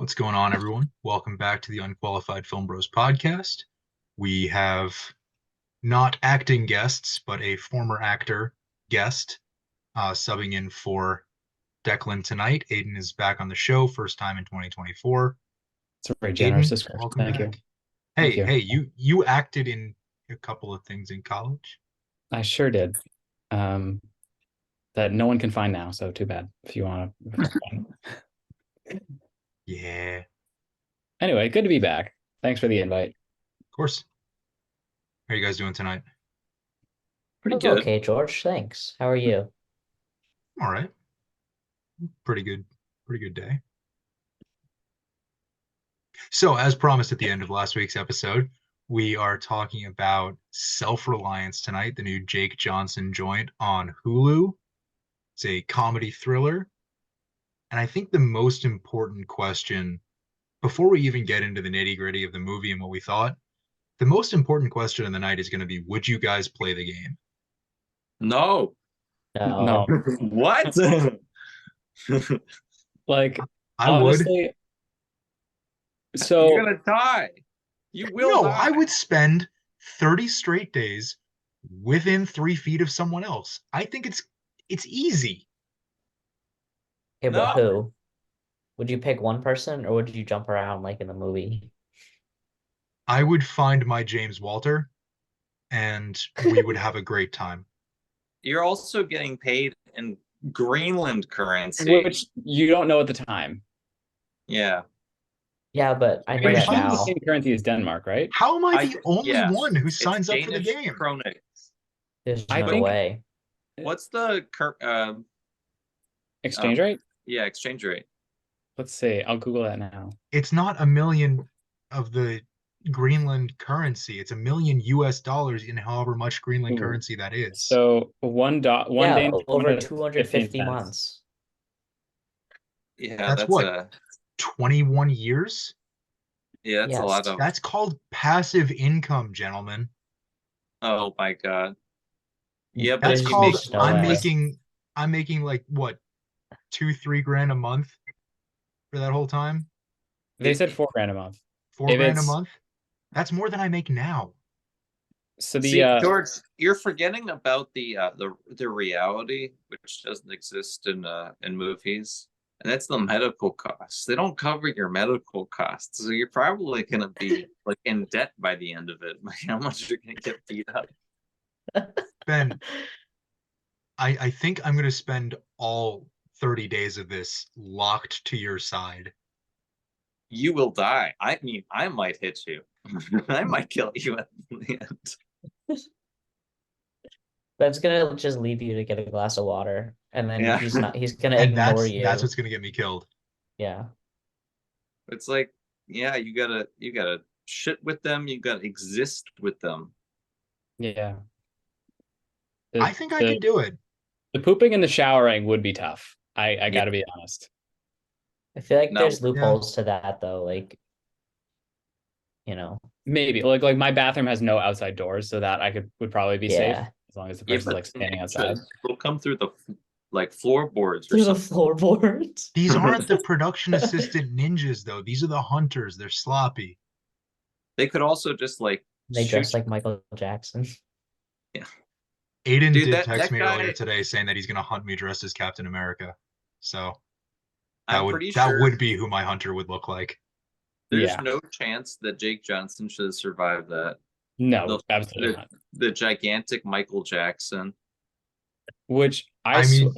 What's going on, everyone? Welcome back to the Unqualified Film Bros podcast. We have not acting guests, but a former actor guest subbing in for Declan tonight. Aiden is back on the show, first time in 2024. It's a very generous Aiden, description. welcome Thank back. you. Thank you. Hey, you acted in a couple of things in college. I sure did. That no one can find now, so too bad if you want to. Yeah, Anyway, good to be back. Thanks for the invite. of course. How are you guys doing tonight? Pretty good. Okay, George. Thanks. How are you? All right. Pretty good day. So, as promised at the end of last week's episode, we are talking about Self-Reliance tonight, the new Jake Johnson joint on Hulu. It's a comedy thriller. And I think the most important question, before we even get into the nitty-gritty of the movie and what we thought, the most important question of the night is going to be, would you guys play the game? No. What? Like, I honestly, would. So you're gonna die. You will die. I would spend 30 straight days within 3 feet of someone else. I think it's easy. Okay, but who? Would you pick one person or would you jump around like in the movie? I would find my James Walter and we would have a great time. You're also getting paid in Greenland currency, which you don't know at the time. Yeah. Yeah, but I know Wait, that how now. The same currency as Denmark, right? How am I the only one who It's signs up for the Danish game? kroner. There's I no think- way. What's the Exchange rate? yeah, exchange rate? Let's see. I'll Google that now. It's not a million of the Greenland currency. It's $1 million in however much Greenland Ooh. currency that is. So one Yeah, Danish over kroner is 250 15 cents. months. Yeah, That's what? 21 years? Yeah, that's Yes. a lot of. That's called passive income, gentlemen. Oh my god. Yeah, but That's if you called make no I'm way. making like what, 2-3 grand a month for that whole time? They said $4,000 a month. 4 If grand a it's- month? That's more than I make now. So the See, George, you're forgetting about the reality, which doesn't exist in movies, and that's the medical costs. They don't cover your medical costs, so you're probably gonna be like in debt by the end of it. Like how much you're gonna get beat up. Ben, I think I'm gonna spend all 30 days of this locked to your side. You will die. I mean, I might hit you. I might kill you at the end. Ben's gonna just leave you to get a glass of water, and then Yeah. he's gonna And ignore you. that's what's gonna get me killed. Yeah. It's like, yeah, you gotta shit with them. You gotta exist with them. yeah. I think I could do it. The pooping and the showering would be tough. I gotta be honest. I feel like No. there's loopholes to that though, like Maybe like my bathroom has no outside doors, so that would probably be safe yeah. as long as the Yeah, person's but like standing outside. They'll come through the floorboards or Through the something. floorboards. These aren't the production assistant ninjas, though. These are the hunters. They're sloppy. They could also just like They shoot dress like Michael Jackson. Aiden Dude, did that text me guy- earlier today saying that he's gonna hunt me dressed as Captain America. So I'm that pretty sure would be who my hunter would look like. there's Yeah. no chance that Jake Johnson should have survived that. No, absolutely not. The gigantic Michael Jackson. Which I mean,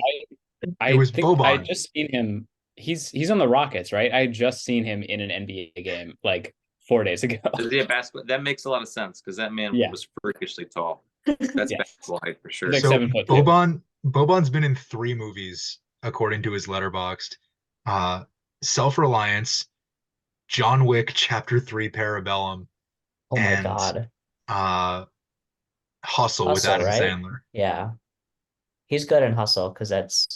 I it was think Boban. I just seen him. He's on the Rockets, right? I just seen him in an NBA game like 4 days ago. Yeah, basketball. That makes a lot of sense because that man Yeah. was freakishly tall. That's Yeah. basketball height for sure. Like So 7'2". Boban's been in 3 movies according to his Letterboxd. Self-Reliance, John Wick Chapter 3 Parabellum, Oh my and god. Hustle with Hustle, Adam right? Sandler. Yeah. He's good in Hustle because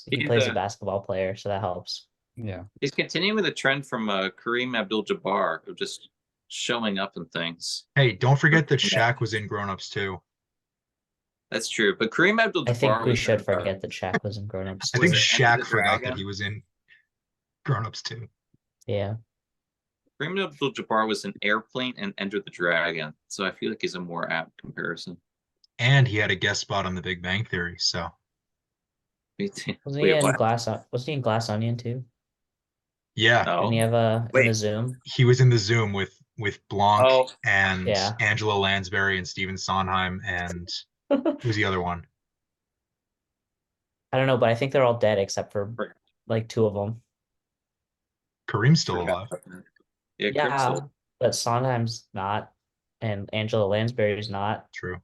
he He's plays a a- basketball player, so that helps. Yeah. He's continuing the trend from Kareem Abdul-Jabbar of just showing up in things. Hey, don't forget that Shaq was in Grown Ups too. That's true, but Kareem Abdul-Jabbar. I think we was should in, forget that Shaq was in Grown Ups I too. think Was it Enter Shaq the forgot that Dragon? he was in Grown Ups too. Yeah. Kareem Abdul-Jabbar was in Airplane and Enter the Dragon, so I feel like he's a more apt comparison. And he had a guest spot on The Big Bang Theory. So Wasn't he Wait, in what? Was he in Glass Onion too? yeah, No. Didn't he have a in the Wait. Zoom? he was in the Zoom with Blanc Oh, and Yeah. Angela Lansbury and Stephen Sondheim and who's the other one? I don't know, but I think they're all dead except for Forgot. like two of them. Kareem's still alive. Yeah, Yeah, Crimson. but Sondheim's not, and Angela Lansbury's not. True.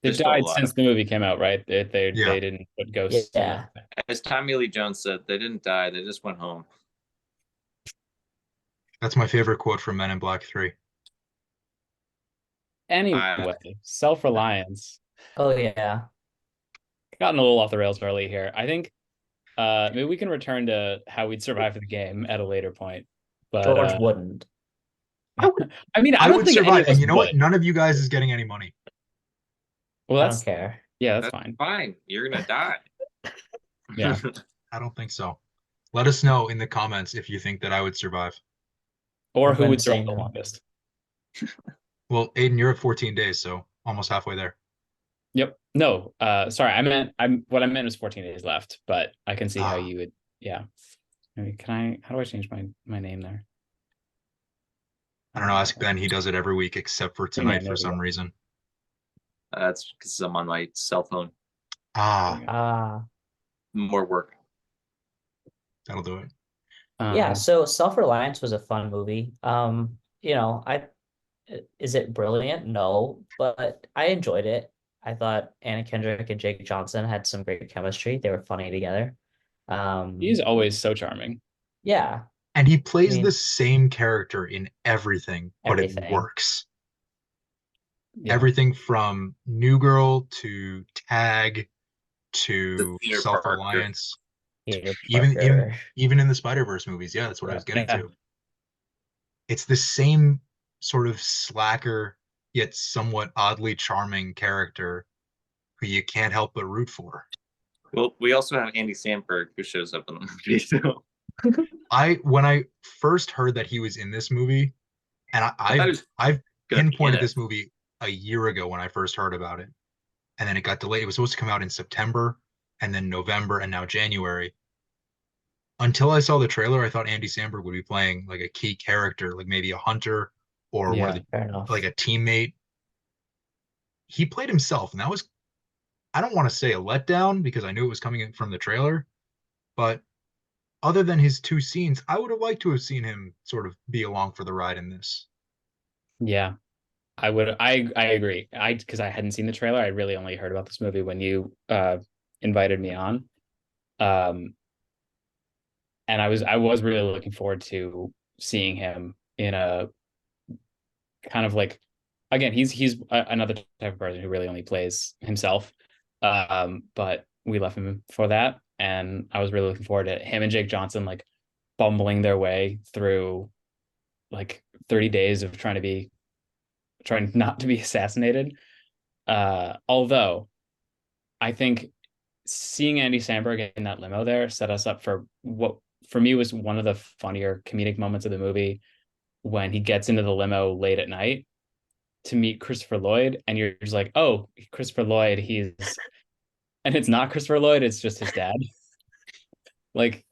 They They're still died alive. since the movie came out, right? They Yeah. didn't put ghosts. Yeah. As Tommy Lee Jones said, they didn't die, they just went home. That's my favorite quote from Men in Black 3. Anyway, self-reliance. Oh yeah. Gotten a little off the rails early here. I think maybe we can return to how we'd survive the game at a later point. But George wouldn't. I mean, I I don't would think any survive, of and us you know what? would. None of you guys is getting any money. Well, I that's don't care. yeah, that's That's fine. fine. You're gonna die. Yeah. I don't think so. Let us know in the comments if you think that I would survive. Or I've who been would survive saying the them. longest? Well, Aiden, you're at 14 days, so almost halfway there. Yep. No. Sorry. What I meant was 14 days left, but I can see how you would. Yeah. Maybe how do I change my name there? I don't know. Ask Ben. He does it every week except for tonight there for we some go. reason. That's because I'm on my cell phone. Ah, More work. that'll do it. Yeah, so Self-Reliance was a fun movie. Is it brilliant? No, but I enjoyed it. I thought Anna Kendrick and Jake Johnson had some great chemistry. They were funny together. He's always so charming. Yeah, And he plays mean- the same character in everything, but it Everything. works. Yeah. Everything from New Girl to Tag to Peter Self-Reliance. Peter Even Parker. even in the Spider-Verse movies. Yeah, that's what I was getting Yeah. to. It's the same sort of slacker yet somewhat oddly charming character who you can't help but root for. Well, we also have Andy Samberg who shows up in the movie. So When I first heard that he was in this movie, and I've pinpointed this movie a year ago when I first heard about it, and then it got delayed. It was supposed to come out in September, and then November, and now January. Until I saw the trailer, I thought Andy Samberg would be playing like a key character, like maybe a hunter or one of the, Fair enough. like a teammate. He played himself, and that was, I don't want to say a letdown because I knew it was coming in from the trailer, but other than his two scenes, I would have liked to have seen him sort of be along for the ride in this. Yeah. I agree. Because I hadn't seen the trailer. I really only heard about this movie when you invited me on. And I was really looking forward to seeing him in a kind of like, again, he's another type of person who really only plays himself. But we left him for that, and I was really looking forward to him and Jake Johnson like bumbling their way through like 30 days of trying not to be assassinated. Although I think seeing Andy Samberg in that limo there set us up for what for me was one of the funnier comedic moments of the movie, when he gets into the limo late at night to meet Christopher Lloyd, and you're just like, oh, Christopher Lloyd, and it's not Christopher Lloyd, it's just his dad. Like,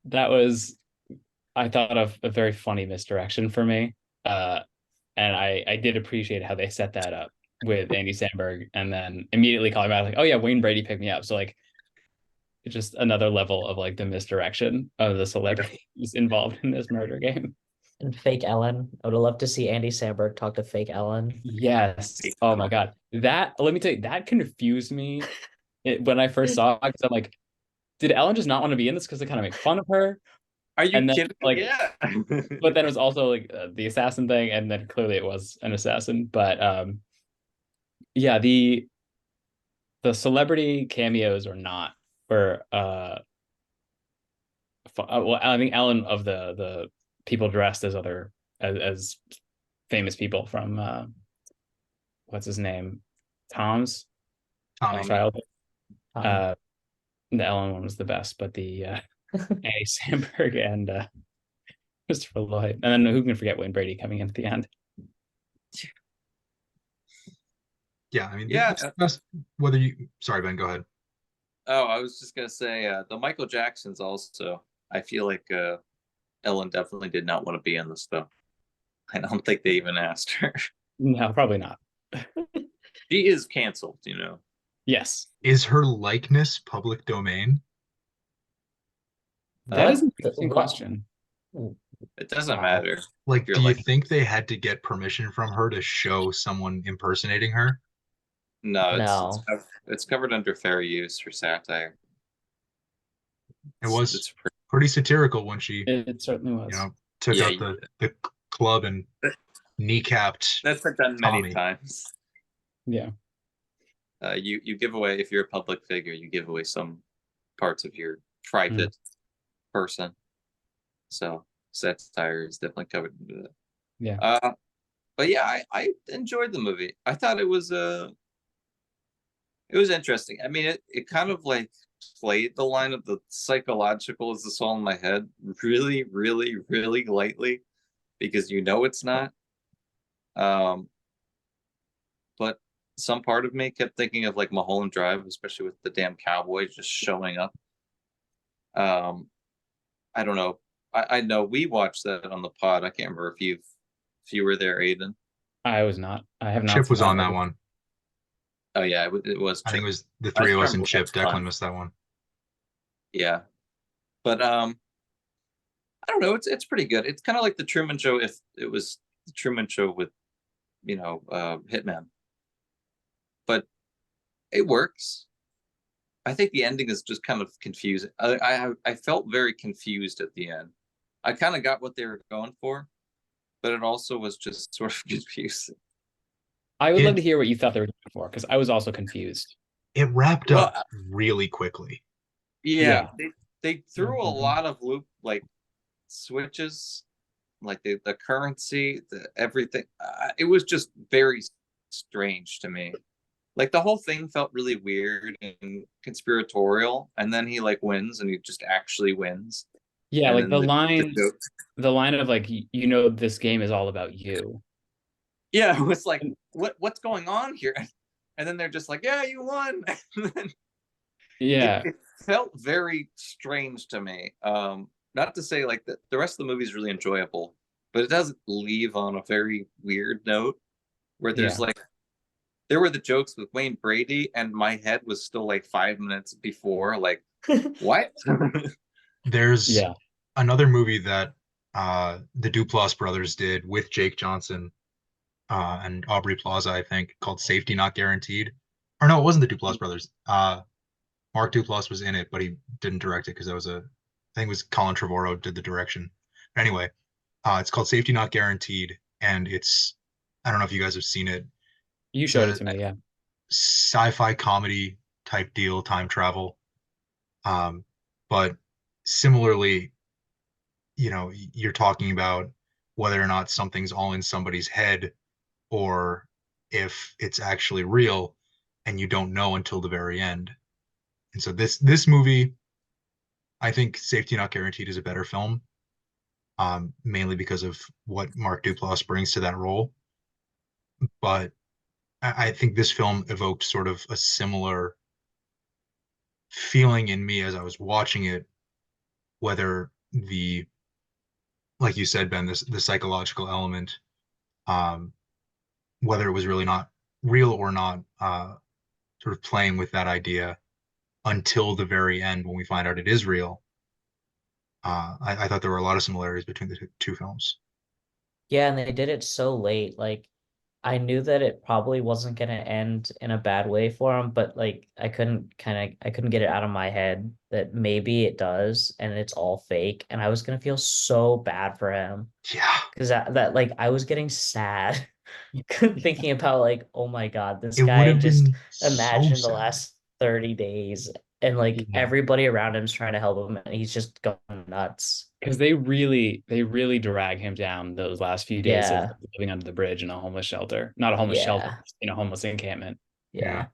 that was, I thought, of a very funny misdirection for me. And I did appreciate how they set that up with Andy Samberg, and then immediately calling back like, oh yeah, Wayne Brady picked me up. So like, it's just another level of like the misdirection of the celebrities involved in this murder game. And fake Ellen. I would have loved to see Andy Samberg talk to fake Ellen. Yes. Oh my God. Let me tell you, that confused me when I first saw it, because I'm like, did Ellen just not want to be in this because they kind of make fun of her? Are you And then, kidding? like, Yeah. But then it was also like the assassin thing, and then clearly it was an assassin. But yeah, the celebrity cameos or not, or well, I think Ellen of the people dressed as other as famous people from what's his name, Tom's Tommy. child. The Ellen one was the best, but the Andy Samberg and Christopher Lloyd. And then who can forget Wayne Brady coming in at the end? Yeah, I mean, Yeah. whether you. Sorry, Ben, go ahead. Oh, I was just gonna say the Michael Jacksons also. I feel like Ellen definitely did not want to be in this though. I don't think they even asked her. No, probably not. She is canceled, Yes. Is her likeness public domain? That is an What? interesting question. It doesn't Wow. matter. Like, You're do you like- think they had to get permission from her to show someone impersonating her? No, No. it's covered under fair use for satire. It was It's pretty satirical when she, It certainly was. took Yeah, out the club and kneecapped that's been done many Tommy. times. Yeah. You give away, if you're a public figure, you give away some parts of your private person. So satire is definitely covered into that. Yeah. But yeah, I enjoyed the movie. I thought it was interesting. I mean, it kind of like played the line of the psychological is this all in my head really, really, really lightly, because it's not. But some part of me kept thinking of like Mulholland Drive, especially with the damn cowboy just showing up. I don't know. I know we watched that on the pod. I can't remember if you were there, Aiden. I was not. I have not Chip seen was on movie. that one. Oh yeah, it was. I think Chip. it was the three of us and remember Chip. that's fun. Declan missed that one. Yeah, but I don't know. It's pretty good. It's kind of like the Truman Show if it was the Truman Show with, Hitman. But it works. I think the ending is just kind of confusing. I felt very confused at the end. I kind of got what they were going for, but it also was just sort of confusing. I would love to hear what you thought they were going for, because I was also confused. It wrapped up really quickly. Yeah. They threw a Mhm. lot of switches, like the currency, everything. It was just very strange to me. Like the whole thing felt really weird and conspiratorial, and then he like wins, and he just actually wins. Yeah, And like then the line of like, this game is all about you. Yeah, it was like, what's going on here? And then they're just like, yeah, you won. And then Yeah. it felt very strange to me. Not to say like that the rest of the movie is really enjoyable, but it does leave on a very weird note where there's like, there were the jokes with Wayne Brady, and my head was still like 5 minutes before, like, what? There's another movie that the Duplass brothers did with Jake Johnson and Aubrey Plaza, I think, called Safety Not Guaranteed. Or no, it wasn't the Duplass brothers. Mark Duplass was in it, but he didn't direct it because I think it was Colin Trevorrow did the direction. But anyway, it's called Safety Not Guaranteed, and I don't know if you guys have seen it. You showed it to me, yeah. Sci-fi comedy type deal, time travel. But similarly, you're talking about whether or not something's all in somebody's head or if it's actually real, and you don't know until the very end. And so this movie, I think Safety Not Guaranteed is a better film, mainly because of what Mark Duplass brings to that role. But I think this film evoked sort of a similar feeling in me as I was watching it, whether like you said, Ben, the psychological element, whether it was really not real or not, sort of playing with that idea until the very end when we find out it is real. I thought there were a lot of similarities between the two films. Yeah, and they did it so late. Like, I knew that it probably wasn't gonna end in a bad way for him, but like I couldn't get it out of my head that maybe it does and it's all fake. And I was gonna feel so bad for him. Yeah. Because that like I was getting sad thinking about like, oh my God, this It would guy have just been so imagine the sad. last 30 days and like everybody around him's trying to help him and he's just going nuts. Because they really drag him down those last few days of living under the bridge in a homeless shelter. Not a homeless shelter, in a homeless encampment. Yeah.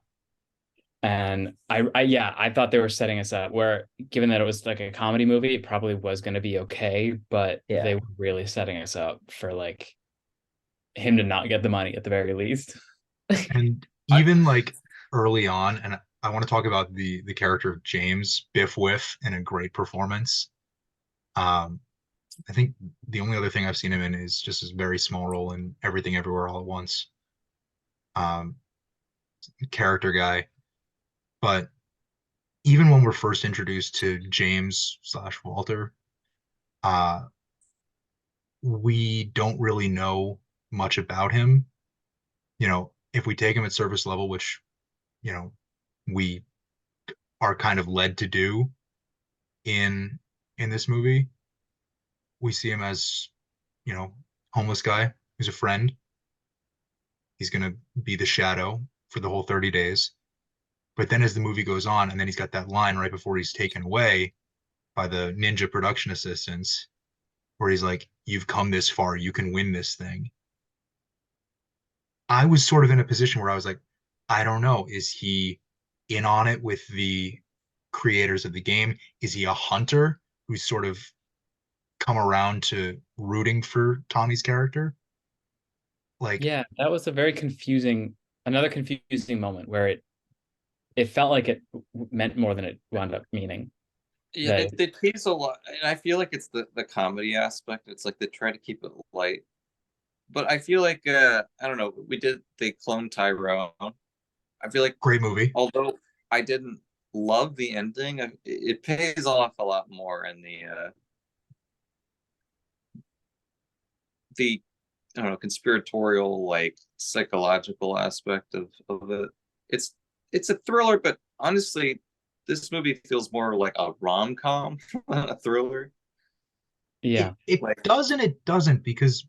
And I thought they were setting us up where, given that it was like a comedy movie, it probably was going to be okay, but Yeah. they were really setting us up for like him to not get the money at the very least. And even like early on, and I want to talk about the character of James Biff Wiff in a great performance. Um, I think the only other thing I've seen him in is just his very small role in Everything Everywhere All at Once. Um, Character guy. But even when we're first introduced to James slash Walter, uh, we don't really know much about him. You know, if we take him at surface level, which, you know, we are kind of led to do in this movie, we see him as, you know, homeless guy who's a friend. He's gonna be the shadow for the whole 30 days. But then as the movie goes on, and then he's got that line right before he's taken away by the ninja production assistants, where he's like, "You've come this far, you can win this thing." I was sort of in a position where I was like, I don't know, is he in on it with the creators of the game? Is he a hunter who's sort of come around to rooting for Tommy's character? Like, Yeah, that was a very another confusing moment where it felt like it meant more than it wound up meaning. Yeah, they tease a lot, and I feel like it's the comedy aspect. It's like they try to keep it light, but I feel like I don't know. They clone Tyrone. I feel like, great movie. although I didn't love the ending, it pays off a lot more in the I don't know, conspiratorial, like psychological aspect of it. It's it's a thriller, but honestly, this movie feels more like a rom com than a thriller. Yeah. It Like, does and it doesn't, because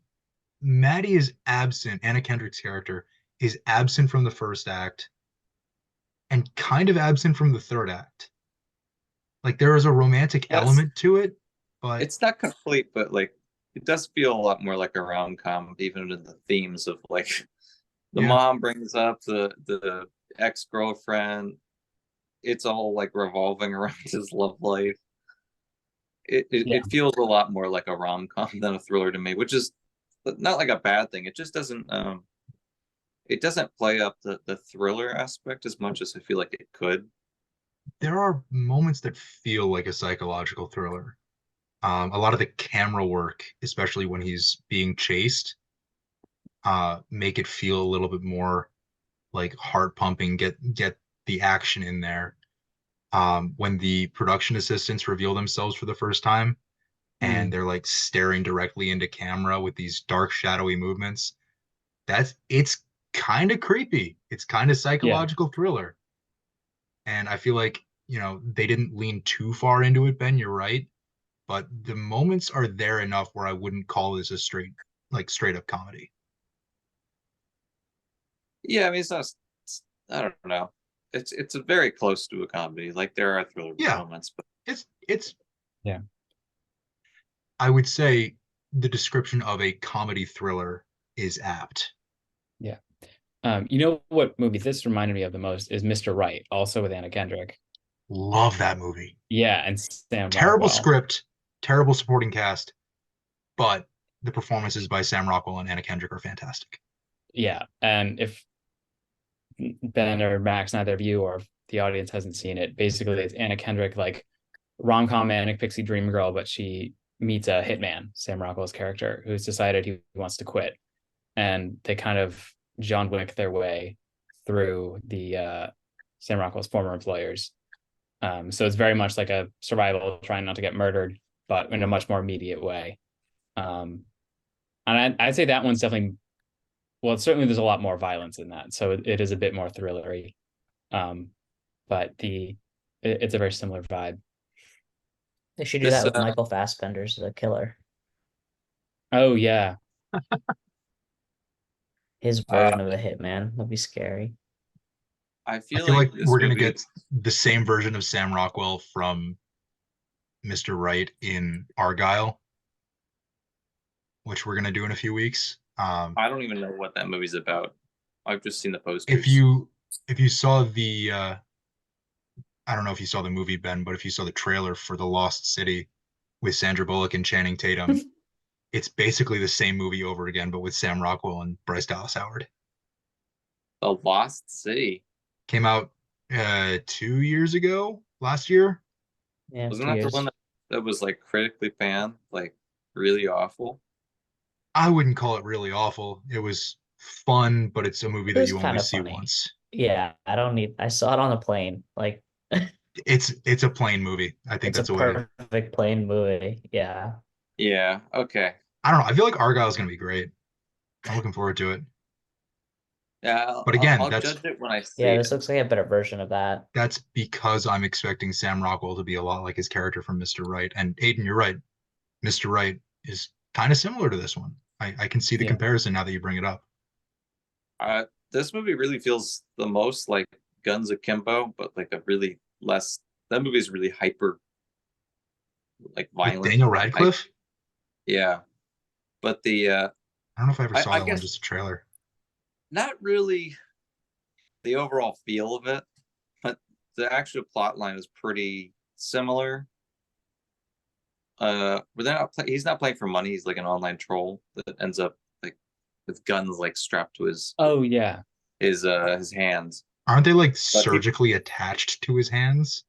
Maddie is absent. Anna Kendrick's character is absent from the first act and kind of absent from the third act. Like there is a romantic yes, element to it, but it's not complete, but like it does feel a lot more like a rom com, even in the themes of like the yeah, mom brings up the ex girlfriend. It's all like revolving around his love life. Yeah. It feels a lot more like a rom com than a thriller to me, which is not like a bad thing. It doesn't play up the thriller aspect as much as I feel like it could. there are moments that feel like a psychological thriller. A lot of the camera work, especially when he's being chased, make it feel a little bit more like heart pumping. Get the action in there. When the production assistants reveal themselves for the first time, and they're like staring directly into camera with these dark, shadowy movements, it's kind of creepy. It's kind of Yeah. psychological thriller. And I feel like, you know, they didn't lean too far into it, Ben. You're right. But the moments are there enough where I wouldn't call this a straight up comedy. Yeah, I mean, I don't know. It's very close to a comedy. Like there are thriller Yeah, moments, but it's Yeah. I would say the description of a comedy thriller is apt. Yeah. You know what movie this reminded me of the most is Mr. Right, also with Anna Kendrick. Love that movie. Yeah, and Sam Terrible Rockwell. script, terrible supporting cast, but the performances by Sam Rockwell and Anna Kendrick are fantastic. Yeah, and if Ben or Max, neither of you or if the audience hasn't seen it, basically it's Anna Kendrick, like rom-com manic pixie dream girl, but she meets a hitman, Sam Rockwell's character, who's decided he wants to quit, and they kind of John Wick their way through the Sam Rockwell's former employers. So it's very much like a survival, trying not to get murdered, but in a much more immediate way. And I'd say that one's definitely, well, certainly there's a lot more violence in that, so it is a bit more thrillery. But it's a very similar vibe. They should do this that with Michael Fassbender's The Killer. Oh yeah, His version of a hitman would be scary. I I feel feel like like this we're gonna movie. get the same version of Sam Rockwell from Mr. Right in Argyle, which we're gonna do in a few weeks. I don't even know what that movie's about. I've just seen the If posters. you saw I don't know if you saw the movie, Ben, but if you saw the trailer for The Lost City with Sandra Bullock and Channing Tatum, it's basically the same movie over again, but with Sam Rockwell and Bryce Dallas Howard. The Lost City. Came out 2 years ago, last year. Yeah, Wasn't 2 that the years. one that was like critically panned, like really awful? I wouldn't call it really awful. It was fun, but it's a movie It that was you only kind of see funny. once. Yeah, I saw it on the plane. Like, It's a plain movie. I think it's a that's a way to. perfect plane movie. Yeah. Yeah. Okay. I don't know. I feel like Argyle's gonna be great. I'm looking forward to it. Yeah. But again, I'll judge it when I see Yeah, it. this looks like a better version of that. that's because I'm expecting Sam Rockwell to be a lot like his character from Mr. Right. And Aiden, you're right. Mr. Right is kind of similar to this one. I can see the Yeah. comparison now that you bring it up. This movie really feels the most like Guns Akimbo, but like a really less. That movie is really hyper, like With violent. Daniel Radcliffe? Yeah, but the I don't know if I ever saw I that one, guess just a trailer. not really the overall feel of it, but the actual plot line is pretty similar. But he's not playing for money. He's like an online troll that ends up like with guns like strapped to his Oh yeah. his hands. Aren't they like But surgically attached to his hands?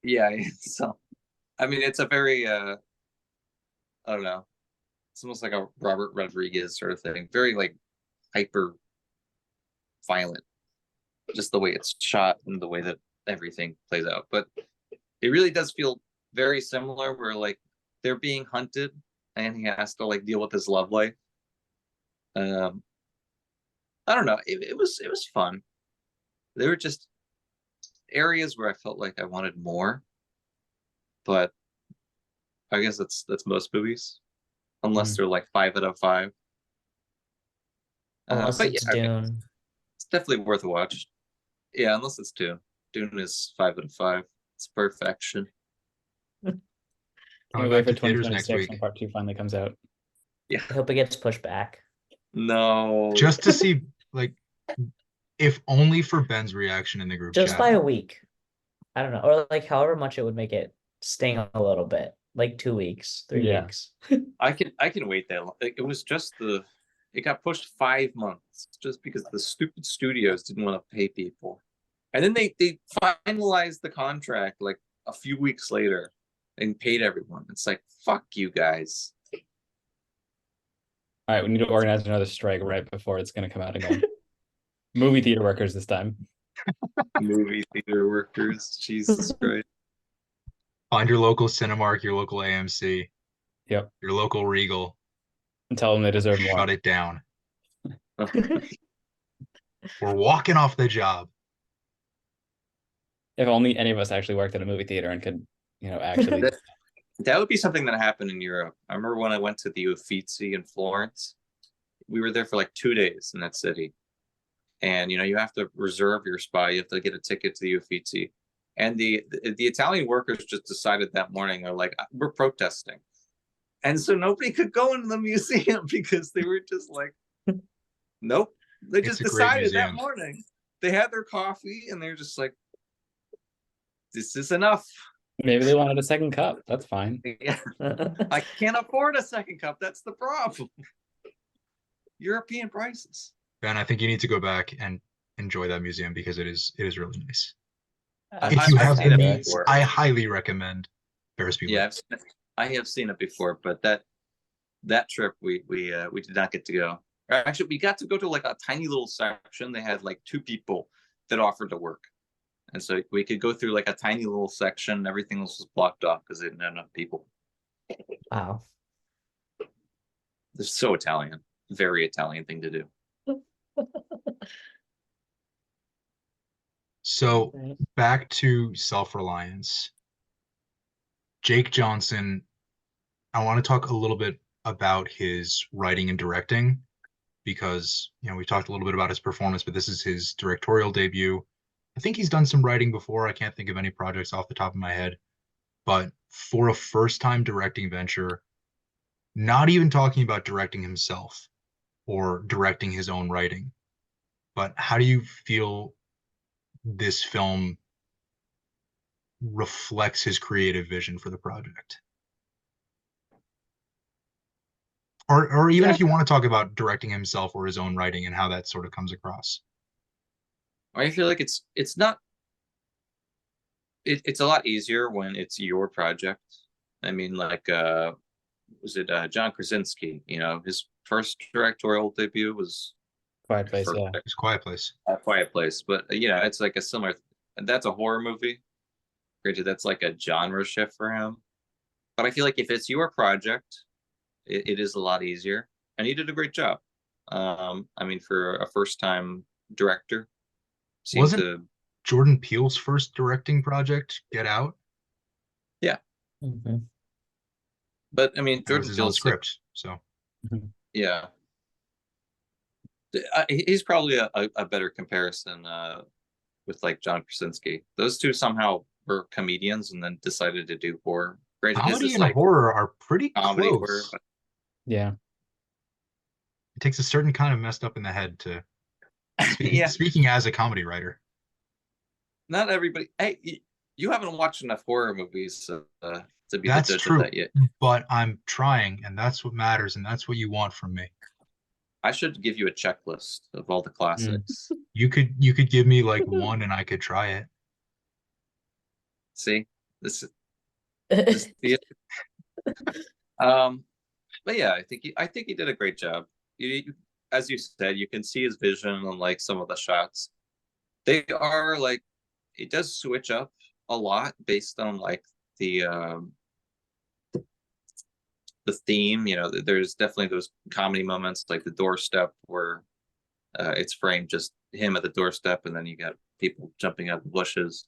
Yeah, so I mean it's a very I don't know. It's almost like a Robert Rodriguez sort of thing. Very like hyper violent. Just the way it's shot and the way that everything plays out. But it really does feel very similar where like they're being hunted and he has to like deal with his love life. I don't know. It was fun. There were just areas where I felt like I wanted more, but I guess that's most movies, unless they're like 5 out of 5. Unless But it's yeah, okay. Dune. It's definitely worth a watch. Yeah, unless it's Dune. Dune is 5 out of 5. It's perfection. Can't Coming wait back for to theaters next 2026 when week. part 2 finally comes out. Yeah. I hope it gets pushed back. No. Just to see, like, if only for Ben's reaction in the group Just chat. by a week. I don't know. Or like however much it would make it sting a little bit. Like 2 weeks, 3 Yeah. weeks. I can wait that long. It was just it got pushed 5 months just because the stupid studios didn't want to pay people. And then they finalized the contract like a few weeks later and paid everyone. It's like, fuck you guys. All right, we need to organize another strike right before it's going to come out again. Movie theater workers this time. Movie theater workers. Jesus Christ. Find your local Cinemark, your local AMC, Yep. your local Regal. And tell them they deserve more. Shut it down. We're walking off the job. If only any of us actually worked at a movie theater and could, actually. That would be something that happened in Europe. I remember when I went to the Uffizi in Florence. We were there for like 2 days in that city. And you have to reserve your spot. You have to get a ticket to the Uffizi. And the Italian workers just decided that morning, they're like, we're protesting. And so nobody could go into the museum because they were just like, nope. They just decided that morning. They had their coffee and they're just like, this is enough. Maybe they wanted a second cup. That's fine. Yeah. I can't afford a second cup. That's the problem. European prices. Ben, I think you need to go back and enjoy that museum because it is really nice. I've If you have the seen it means, before. I highly recommend Ferris Bueller. Yeah, I have seen it before, but that trip we did not get to go. Actually, we got to go to like a tiny little section. They had like 2 people that offered to work, and so we could go through like a tiny little section. Everything else was blocked off because they didn't have enough people. Wow. They're so Italian. Very Italian thing to do. So back to self-reliance. Jake Johnson, I want to talk a little bit about his writing and directing because, we talked a little bit about his performance, but this is his directorial debut. I think he's done some writing before. I can't think of any projects off the top of my head, but for a first-time directing venture, not even talking about directing himself or directing his own writing, but how do you feel this film reflects his creative vision for the project. Or even if you want to talk about directing himself or his own writing and how that sort of comes across. I feel like it's not it's a lot easier when it's your project. I mean, like was it John Krasinski? You know, his first directorial debut was Quiet Place, yeah. It's Quiet Place. A Quiet Place, but you know, it's like a similar. That's a horror movie. Granted, that's like a genre shift for him. But I feel like if it's your project, it is a lot easier, and he did a great job. I mean, for a first-time director, Wasn't Jordan Peele's first directing project Get Out? Yeah. Mm-hmm. But I mean, Jordan Peele's script, so yeah, he's probably a better comparison with like John Krasinski. Those two somehow were comedians and then decided to do horror. Granted, comedy and like horror are pretty close. Horror, but... Yeah, it takes a certain kind of messed up in the head to yeah. Speaking as a comedy writer. Not everybody. Hey, you haven't watched enough horror movies to be that's the judge true, of that yet. But I'm trying, and that's what matters, and that's what you want from me. I should give you a checklist of all the classics. You could give me like one, and I could try it. See, this but yeah, I think he did a great job. As you said, you can see his vision on like some of the shots. They are like, it does switch up a lot based on like the theme. You know, there's definitely those comedy moments like the doorstep where it's framed just him at the doorstep, and then you got people jumping out the bushes,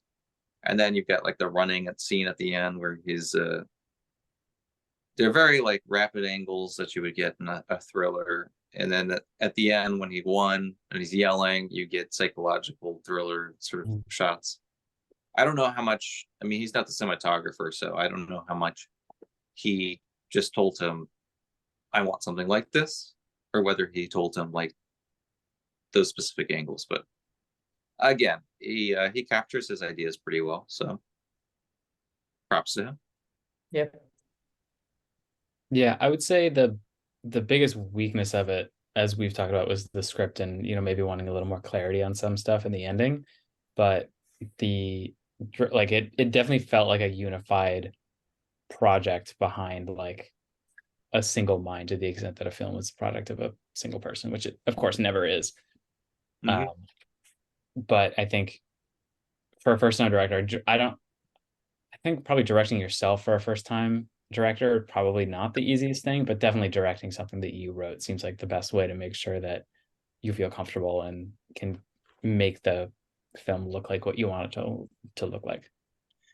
and then you've got like the running scene at the end where he's they're very like rapid angles that you would get in a thriller. And then at the end, when he won and he's yelling, you get psychological thriller sort of shots. I don't know how much, I mean, he's not the cinematographer, so I don't know how much he just told him, I want something like this, or whether he told him like those specific angles. But again, he captures his ideas pretty well, so props to him. Yep. Yeah, I would say the biggest weakness of it, as we've talked about, was the script and, you know, maybe wanting a little more clarity on some stuff in the ending. But it definitely felt like a unified project behind like a single mind, to the extent that a film is a product of a single person, which it of course never is. Mm-hmm. But I think for a first-time director, I think probably directing yourself for a first-time director, probably not the easiest thing, but definitely directing something that you wrote seems like the best way to make sure that you feel comfortable and can make the film look like what you want it to look like.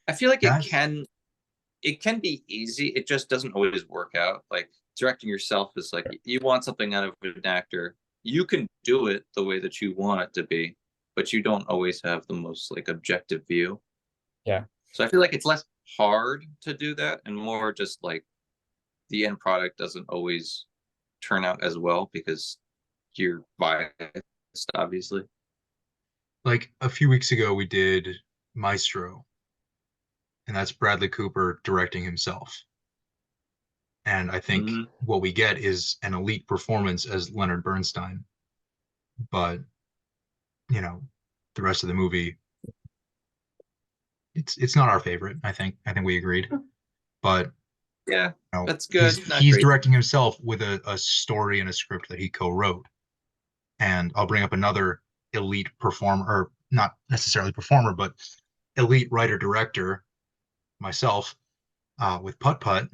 I feel like it can be easy. It just doesn't always work out. Like directing yourself is like, you want something out of an actor, you can do it the way that you want it to be, but you don't always have the most like objective view. Yeah. So I feel like it's less hard to do that and more just like the end product doesn't always turn out as well because you're biased, obviously. Like a few weeks ago, we did Maestro, and that's Bradley Cooper directing himself. And I think what we get is an elite performance as Leonard Bernstein. But, you know, the rest of the movie, it's not our favorite. I think we agreed. But yeah, you know, that's good. He's directing himself with a story and a script that he co-wrote. And I'll bring up another elite performer, or not necessarily performer, but elite writer-director, myself, with Putt Putt.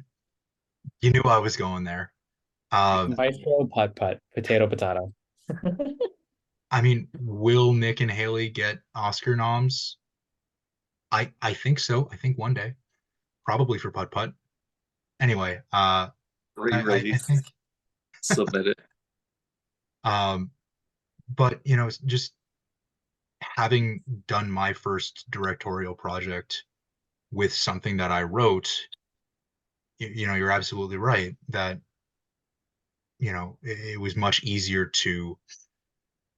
You knew I was going there. Maestro, Putt Putt, potato. I mean, will Nick and Haley get Oscar noms? I think so. I think one day, probably for Putt Putt. Anyway, I think submit it. But you know, just having done my first directorial project with something that I wrote, you know, you're absolutely right that, you know, it was much easier to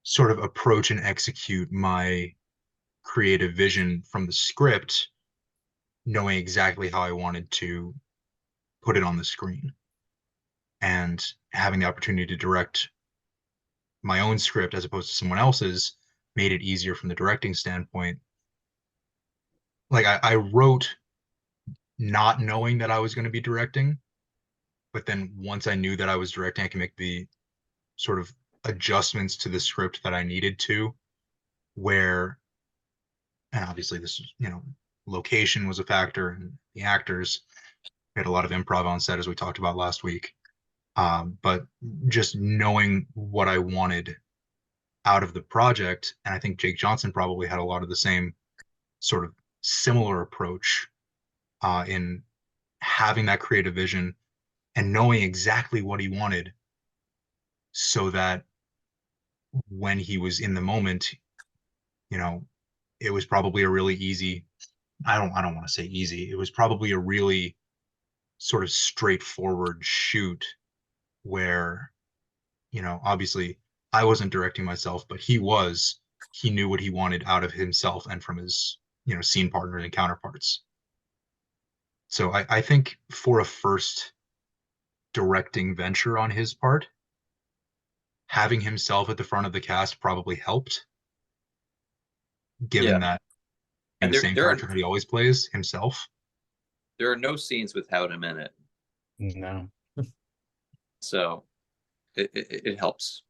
sort of approach and execute my creative vision from the script knowing exactly how I wanted to put it on the screen. And having the opportunity to direct my own script as opposed to someone else's made it easier from the directing standpoint. Like I wrote not knowing that I was going to be directing, but then once I knew that I was directing, I can make the sort of adjustments to the script that I needed to, where, and obviously this is, location was a factor, and the actors, we had a lot of improv on set as we talked about last week. But just knowing what I wanted out of the project, and I think Jake Johnson probably had a lot of the same sort of similar approach in having that creative vision and knowing exactly what he wanted, so that when he was in the moment, it was probably a really easy, I don't want to say easy, it was probably a really sort of straightforward shoot where, obviously I wasn't directing myself, but he knew what he wanted out of himself and from his, scene partners and counterparts. So I think for a first directing venture on his part, having himself at the front of the cast probably helped, given that And the same character that he always plays himself. There are no scenes without him in it. No. So it helps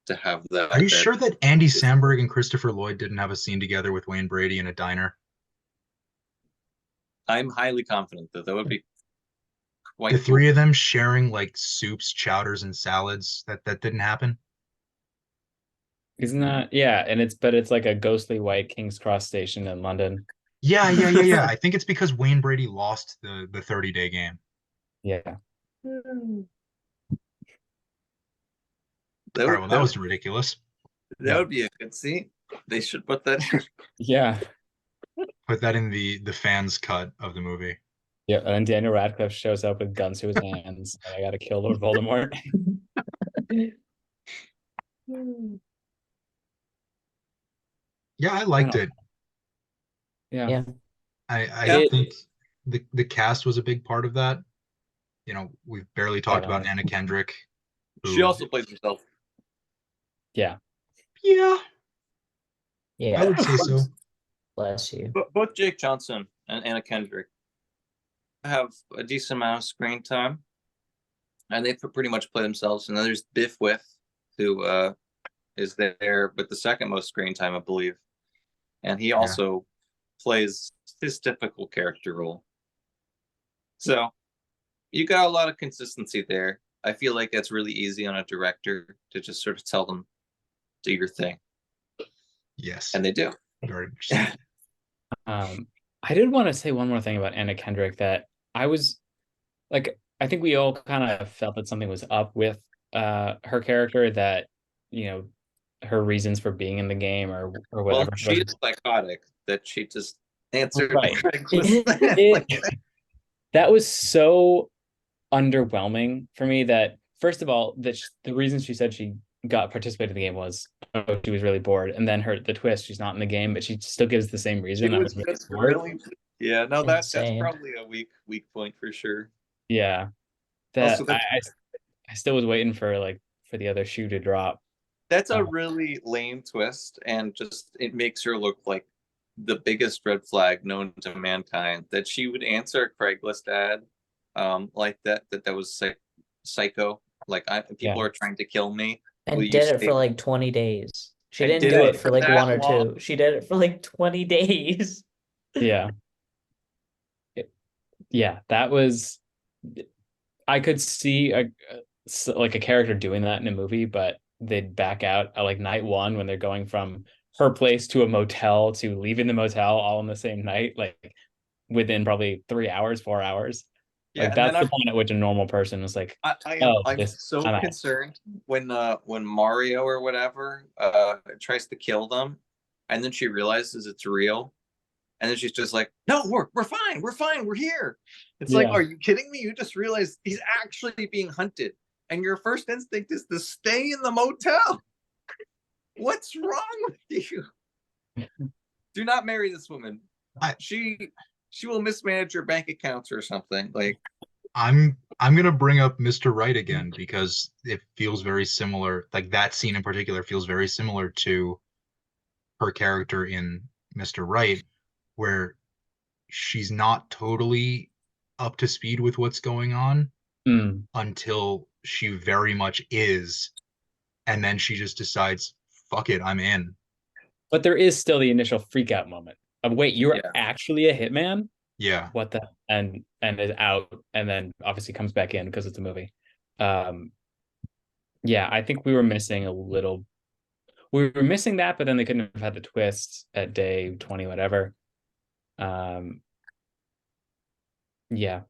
to have that. Are you sure that Andy Samberg and Christopher Lloyd didn't have a scene together with Wayne Brady in a diner? I'm highly confident that would be quite the three of them sharing like soups, chowders, and salads. That didn't happen. Isn't that, yeah, and it's like a ghostly white King's Cross station in London. Yeah. I think it's because Wayne Brady lost the 30-day game. Yeah. All right, well, that was ridiculous. That would be a good scene. They should put that in. Yeah. Put that in the fans cut of the movie. Yeah, and Daniel Radcliffe shows up with guns to his hands. I gotta kill Lord Voldemort. Yeah, I liked it. Yeah. I think the cast was a big part of that. We've barely talked about Anna Kendrick. She also plays herself. Yeah. Yeah. I would say so. Bless you. But both Jake Johnson and Anna Kendrick have a decent amount of screen time, and they pretty much play themselves. And then there's Biff Wiff, who is there with the second most screen time, I believe, and he also plays his typical character role. So you got a lot of consistency there. I feel like that's really easy on a director to just sort of tell them, do your thing. Yes. And they do. Very much so. I did want to say one more thing about Anna Kendrick, that I was like, I think we all kind of felt that something was up with her character, that, her reasons for being in the game or whatever. Well, she is psychotic, that she just answered right. That was so underwhelming for me, that first of all, that the reason she said she participated in the game was, she was really bored, and then the twist, she's not in the game, but she still gives the same reason. I was really yeah, no, that's probably a weak point for sure. Yeah, that I still was waiting for the other shoe to drop. That's a really lame twist, and just it makes her look like the biggest red flag known to mankind, that she would answer a Craigslist ad like that was psycho, like people are trying to kill me, and did it for like 20 days. She didn't do it for like one or two. She did it for like 20 days. Yeah. That was, I could see a character doing that in a movie, but they'd back out at like night one, when they're going from her place to a motel to leaving the motel all in the same night, like within probably 3 hours, 4 hours. Yeah, that's the point at which a normal person is like, I'm so concerned when Mario or whatever tries to kill them, and then she realizes it's real, and then she's just like, no, we're fine, we're here. It's like, are you kidding me? You just realized he's actually being hunted, and your first instinct is to stay in the motel. What's wrong with you? Do not marry this woman. She she will mismanage your bank accounts or something. Like, I'm gonna bring up Mr. Right again because it feels very similar. Like that scene in particular feels very similar to her character in Mr. Right, where she's not totally up to speed with what's going on Mm. until she very much is, and then she just decides, "Fuck it, I'm in." But there is still the initial freak out moment of, wait, you're yeah, actually a hitman? Yeah, What the, and is out, and then obviously comes back in because it's a movie. Um, yeah, I think we were missing a little. We were missing that, but then they couldn't have had the twist at day 20, whatever. Um, yeah,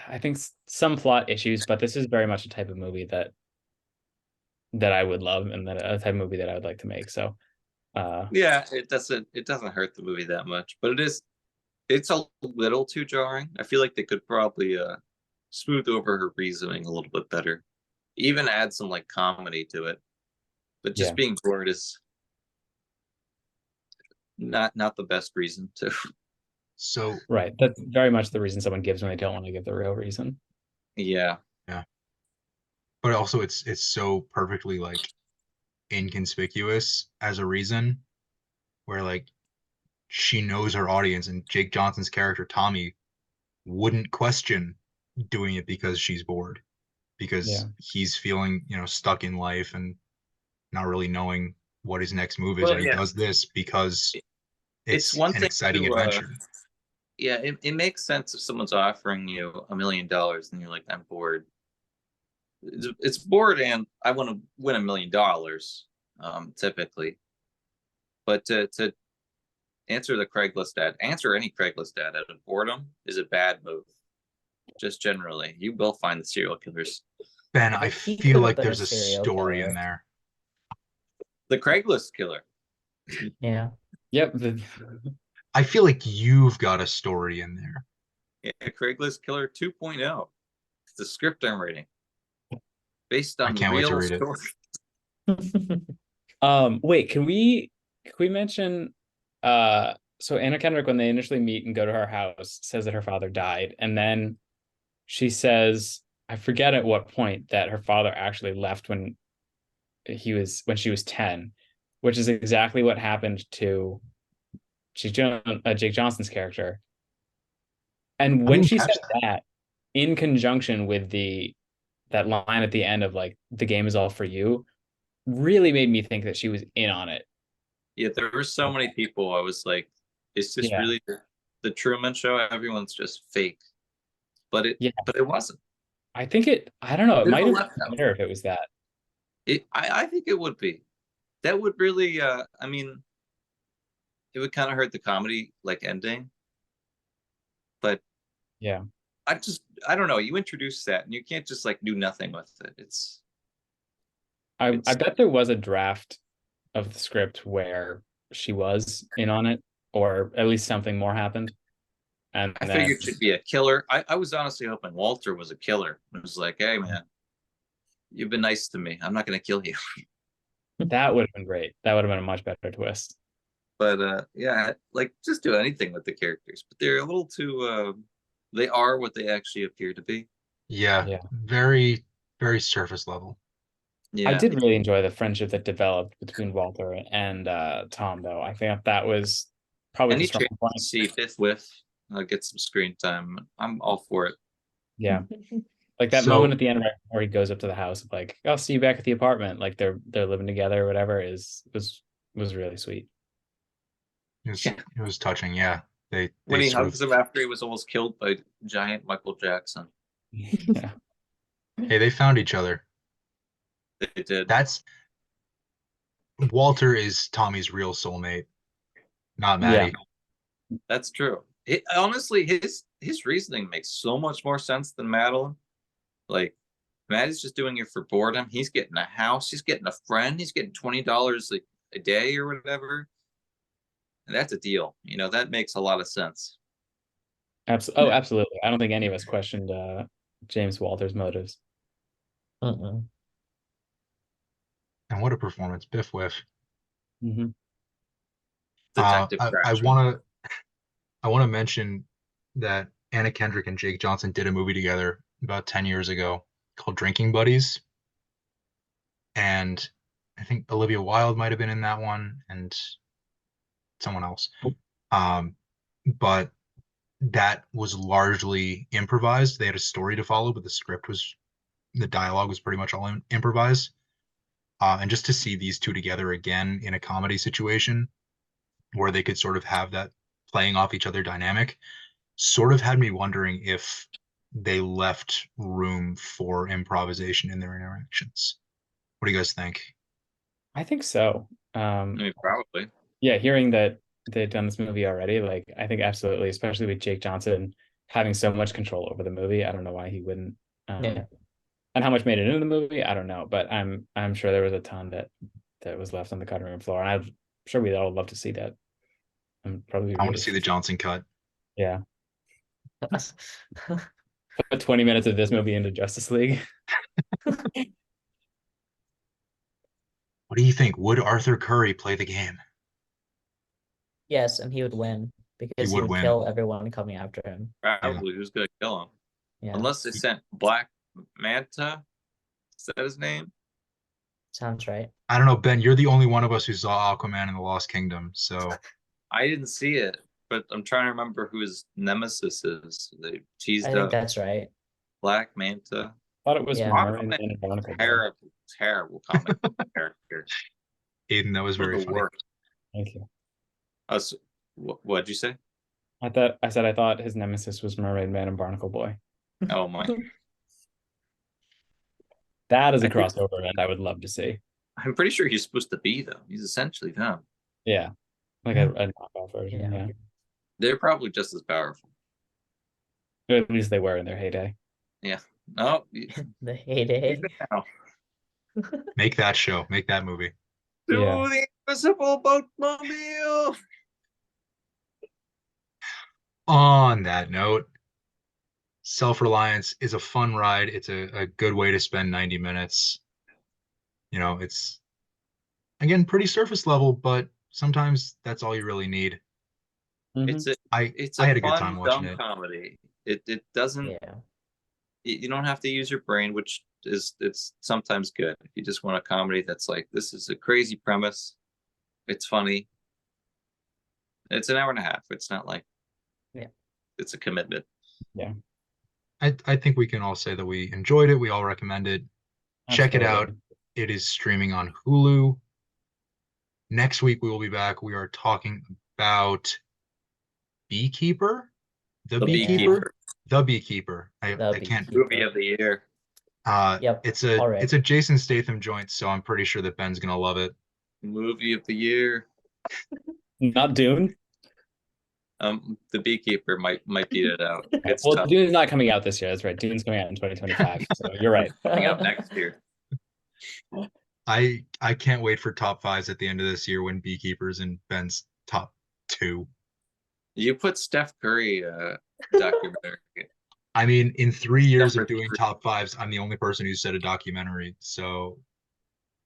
I think some plot issues, but this is very much a type of movie that I would love, and that a type of movie that I would like to make. So, yeah. It doesn't hurt the movie that much, but it's a little too jarring. I feel like they could probably smooth over her reasoning a little bit better, even add some like comedy to it. But just yeah, being bored is not the best reason to. so right. That's very much the reason someone gives when they don't want to give the real reason. Yeah, yeah, but also it's so perfectly like inconspicuous as a reason where like she knows her audience, and Jake Johnson's character Tommy wouldn't question doing it because she's bored, Yeah. because he's feeling, stuck in life and not really knowing what his next move is, well, and he yeah. does this because It's it's one an thing exciting to adventure. yeah, it makes sense if someone's offering you $1 million and you're like, I'm bored. It's bored, and I want to win $1 million, typically. But to answer any Craigslist ad out of boredom is a bad move. Just generally, you will find the serial killers. Ben, I He feel could have like been a there's a serial story in killer. there. The Craigslist killer. Yeah. Yep. I feel like you've got a story in there. Yeah, Craigslist Killer 2.0. It's the script I'm writing based I on can't wait to real read it. stories. Wait, can we mention so Anna Kendrick, when they initially meet and go to her house, says that her father died, and then she says, I forget at what point, that her father actually left when she was 10, which is exactly what happened to Jake Johnson's character. And I when didn't she catch said that. that, in conjunction with that line at the end of like, the game is all for you, really made me think that she was in on it. Yeah, there were so many people. I was like, is this Yeah. really the Truman Show? Everyone's just fake. But Yeah. it wasn't. I think I don't know. It Bit of might a have left been out. better if it was that. I think it would be. That would really I mean, it would kind of hurt the comedy like ending. But Yeah. I don't know. You introduce that and you can't just like do nothing with it. I It's bet there was a draft of the script where she was in on it, or at least something more happened. And I then figured she'd be a killer. I was honestly hoping Walter was a killer. It was like, hey man, you've been nice to me. I'm not gonna kill you. that would have been great. That would have been a much better twist. But yeah, like just do anything with the characters. But they're a little too they are what they actually appear to be. Yeah, Yeah. very, very surface level. I Yeah. did really enjoy the friendship that developed between Walter and Tom, though. I think that was probably the Any strong chance point. to see Biff Wiff get some screen time, I'm all for it. Yeah. Like that So moment at the end, right before he goes up to the house, of like, I'll see you back at the apartment. Like they're living together or whatever, was really sweet. Yeah. it was touching. Yeah, they When he sort of, hugs him after he was almost killed by giant Michael Jackson. Yeah. hey, they found each other. They did. That's Walter is Tommy's real soulmate, not Yeah. Maddie. That's true. Honestly, his reasoning makes so much more sense than Madeline. Like, Maddie's just doing it for boredom. He's getting a house. He's getting a friend. He's getting $20 a day or whatever. And that's a deal. That makes a lot of sense. Oh, absolutely. I don't think any of us questioned James Walter's motives. Mm-mm. And what a performance, Biff Wiff. Mm-hmm. Detective I Crabtree. want to mention that Anna Kendrick and Jake Johnson did a movie together about 10 years ago called Drinking Buddies. And I think Olivia Wilde might have been in that one and someone else. But that was largely improvised. They had a story to follow, but the dialogue was pretty much all improvised. And just to see these two together again in a comedy situation where they could sort of have that playing off each other dynamic sort of had me wondering if they left room for improvisation in their interactions. What do you guys think? I think so. I mean, probably. Yeah, hearing that they'd done this movie already, like I think absolutely, especially with Jake Johnson having so much control over the movie. I don't know why he wouldn't. Yeah. And how much made it into the movie, I don't know, but I'm sure there was a ton that was left on the cutting room floor, and I'm sure we'd all love to see that. And probably I want to see the Johnson cut. Yeah. Put 20 minutes of this movie into Justice League. What do you think? Would Arthur Curry play the game? Yes, and he would win because he would would win. kill everyone coming after him. Probably who's gonna kill him? Yeah, Unless they sent Black Manta. Is that his name? sounds right. I don't know, Ben. You're the only one of us who saw Aquaman in the Lost Kingdom, so I didn't see it, but I'm trying to remember who his nemesis is. They teased I think up that's right. Black Manta. Thought it was Yeah. Merman and a Barnacle. Terrible comic book character. Aiden, that was very The funny. worst. Thank you. What'd you say? I thought his nemesis was Mermaid Man and Barnacle Boy. Oh my! That is a I think- crossover event I would love to see. I'm pretty sure he's supposed to be though. He's essentially them. Yeah. Like a knockoff version. Yeah. Yeah. They're probably just as powerful. At least they were in their heyday. No, The heyday. now. Make that show. Make that movie. To Yeah. the invisible boatmobile. On that note, Self-Reliance is a fun ride. It's a good way to spend 90 minutes. You know, it's, again, pretty surface level, but sometimes that's all you really need. Mhm. It's I a had a good fun, time watching dumb it. comedy. It doesn't. Yeah. You don't have to use your brain, which it's sometimes good. If you just want a comedy that's like, this is a crazy premise, it's funny. It's an hour and a half. It's not like, Yeah. It's a commitment. I think we can all say that we enjoyed it. We all recommend it. Check it out. Absolutely. It is streaming on Hulu. Next week we will be back. We are talking about Beekeeper. The Beekeeper. The Beekeeper. I can't. Beekeeper. Movie of the year. Yep. It's all right. a Jason Statham joint, so I'm pretty sure that Ben's gonna love it. Movie of the year. Not Dune. The Beekeeper might beat it out. It's Well, tough. Dune's not coming out this year. That's right. Dune's coming out in 2025. So you're right. Coming up next year. I can't wait for top fives at the end of this year when Beekeeper's in Ben's top 2. You put Steph Curry documentary. I mean, in 3 years Number of doing three. top fives, I'm the only person who said a documentary. So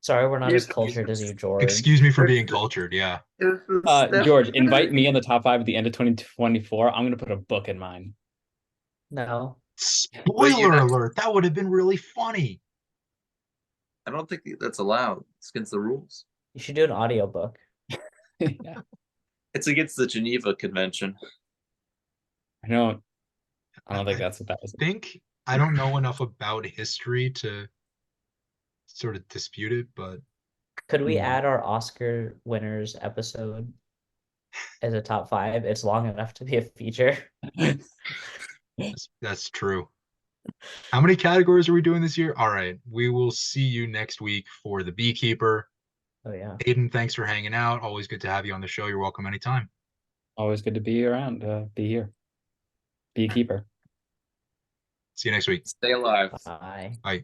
Sorry, we're not Here's as the- cultured as you, George. excuse me for being cultured. Yeah. George, invite me in the top 5 at the end of 2024. I'm gonna put a book in mine. No. Spoiler alert. That would have been really funny. I don't think that's allowed. It's against the rules. You should do an audiobook. Yeah. It's against the Geneva Convention. I don't think that's what that was. I don't know enough about history to sort of dispute it, but Could we Hmm. add our Oscar winners episode as a top 5? It's long enough to be a feature. that's true. How many categories are we doing this year? All right. We will see you next week for The Beekeeper. Oh yeah. Aiden, thanks for hanging out. Always good to have you on the show. You're welcome anytime. Always good to be around, be here. Be a keeper. See you next week. Stay alive. Bye. Bye.